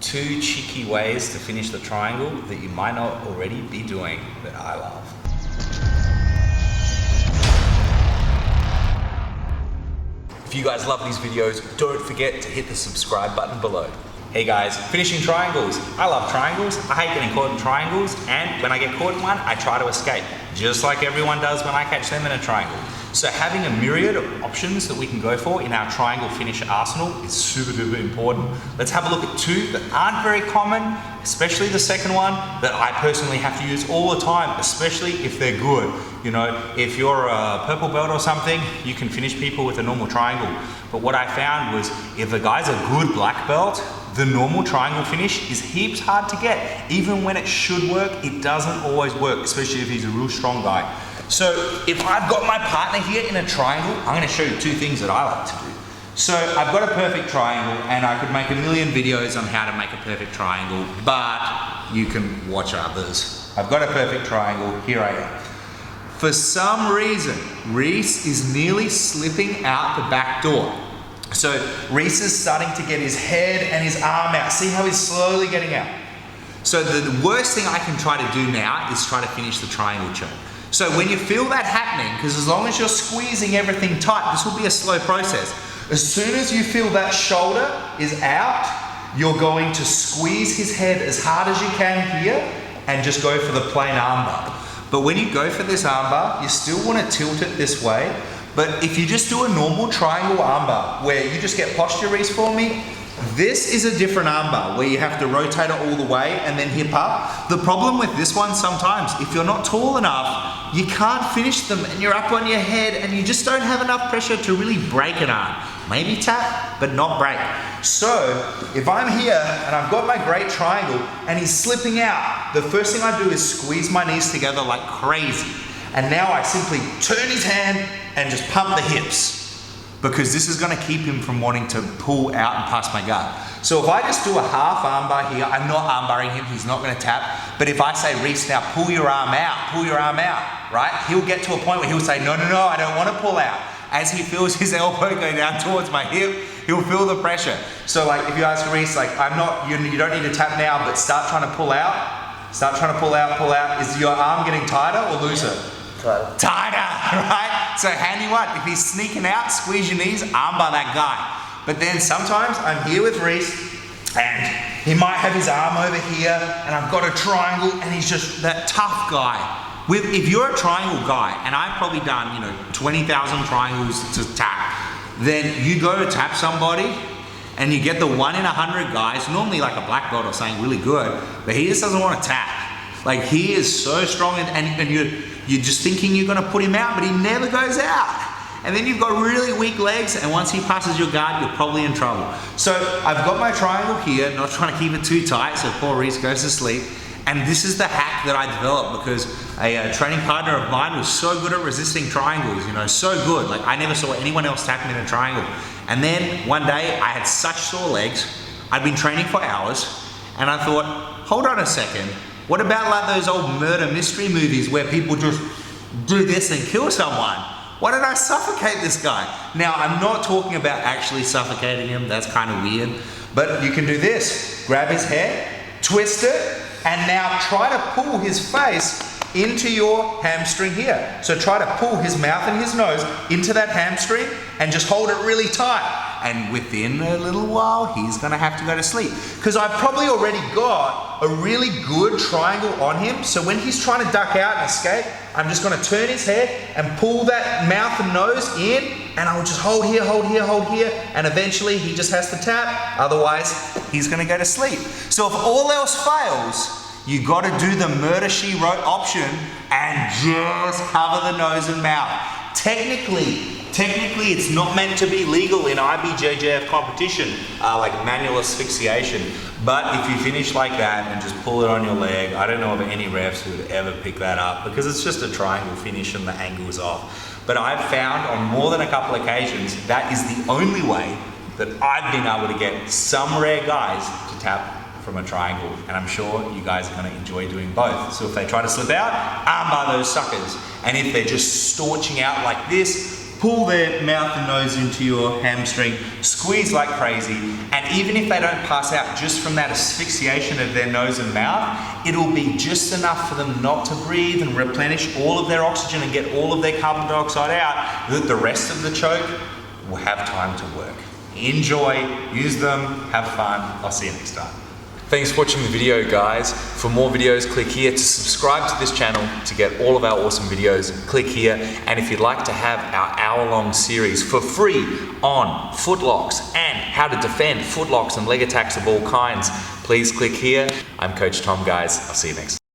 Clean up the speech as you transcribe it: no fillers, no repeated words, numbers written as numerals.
2 cheeky ways to finish the triangle that you might not already be doing that I love. If you guys love these videos, don't forget to hit the subscribe button below. Hey guys, finishing triangles. I love triangles. I hate getting caught in triangles, and when I get caught in one, I try to escape, just like everyone does when I catch them in a triangle. So having a myriad of options that we can go for in our triangle finish arsenal is super duper important. Let's have a look at 2 that aren't very common, especially the second one that I personally have to use all the time, especially if they're good. You know, if you're a purple belt or something, you can finish people with a normal triangle. But what I found was if a guy's a good black belt, the normal triangle finish is heaps hard to get. Even when it should work, it doesn't always work, especially if he's a real strong guy. So if I've got my partner here in a triangle, I'm going to show you 2 things that I like to do. So I've got a perfect triangle, and I could make a million videos on how to make a perfect triangle, but you can watch others. I've got a perfect triangle, here I am. For some reason, Reese is nearly slipping out the back door. So Reese is starting to get his head and his arm out. See how he's slowly getting out? So the worst thing I can try to do now is try to finish the triangle choke. So when you feel that happening, because as long as you're squeezing everything tight, this will be a slow process. As soon as you feel that shoulder is out, you're going to squeeze his head as hard as you can here and just go for the plain armbar. But when you go for this armbar, you still want to tilt it this way. But if you just do a normal triangle armbar, where you just get posture, Reese, for me, this is a different armbar where you have to rotate it all the way and then hip up. The problem with this one sometimes, if you're not tall enough, you can't finish them and you're up on your head and you just don't have enough pressure to really break an arm. Maybe tap, but not break. So if I'm here and I've got my great triangle and he's slipping out, the first thing I do is squeeze my knees together like crazy. And now I simply turn his hand and just pump the hips, because this is going to keep him from wanting to pull out and pass my guard. So if I just do a half armbar here, I'm not armbarring him, he's not going to tap. But if I say, Reese, now pull your arm out, right? He'll get to a point where he'll say, no, I don't want to pull out. As he feels his elbow go down towards my hip, he'll feel the pressure. So like if you ask Reese, like you don't need to tap now, but start trying to pull out. Start trying to pull out. Is your arm getting tighter or looser? Tighter, right? So handy one, if he's sneaking out, squeeze your knees, armbar that guy. But then sometimes I'm here with Reese and he might have his arm over here and I've got a triangle and he's just that tough guy. If you're a triangle guy, and I've probably done 20,000 triangles to tap, then you go to tap somebody and you get the 1 in 100 guys, normally like a black belt or something really good, but he just doesn't want to tap. Like he is so strong and you're just thinking you're going to put him out, but he never goes out. And then you've got really weak legs, and once he passes your guard, you're probably in trouble. So I've got my triangle here, not trying to keep it too tight so poor Reese goes to sleep. And this is the hack that I developed because a training partner of mine was so good at resisting triangles, so good. Like I never saw anyone else tapping in a triangle. And then one day I had such sore legs, I'd been training for hours, and I thought, hold on a second, what about like those old murder mystery movies where people just do this and kill someone? Why don't I suffocate this guy? Now, I'm not talking about actually suffocating him, that's kind of weird, but you can do this. Grab his head, twist it, and now try to pull his face into your hamstring here. So try to pull his mouth and his nose into that hamstring and just hold it really tight. And within a little while, he's gonna have to go to sleep. Because I've probably already got a really good triangle on him. So when he's trying to duck out and escape, I'm just gonna turn his head and pull that mouth and nose in, and I'll just hold here, and eventually he just has to tap, otherwise he's gonna go to sleep. So if all else fails, you gotta do the murder she wrote option and just cover the nose and mouth. Technically it's not meant to be legal in IBJJF competition, like manual asphyxiation. But if you finish like that and just pull it on your leg, I don't know of any refs who would ever pick that up because it's just a triangle finish and the angle is off. But I've found on more than a couple occasions that is the only way that I've been able to get some rare guys to tap from a triangle, and I'm sure you guys are going to enjoy doing both. So if they try to slip out, armbar those suckers. And if they're just storching out like this, pull their mouth and nose into your hamstring, squeeze like crazy, and even if they don't pass out just from that asphyxiation of their nose and mouth, it'll be just enough for them not to breathe and replenish all of their oxygen and get all of their carbon dioxide out, that the rest of the choke will have time to work. Enjoy, use them, have fun. I'll see you next time. Thanks for watching the video, guys. For more videos, click here. To subscribe to this channel to get all of our awesome videos, click here. And if you'd like to have our hour-long series for free on footlocks and how to defend footlocks and leg attacks of all kinds, please click here. I'm Coach Tom, guys. I'll see you next time.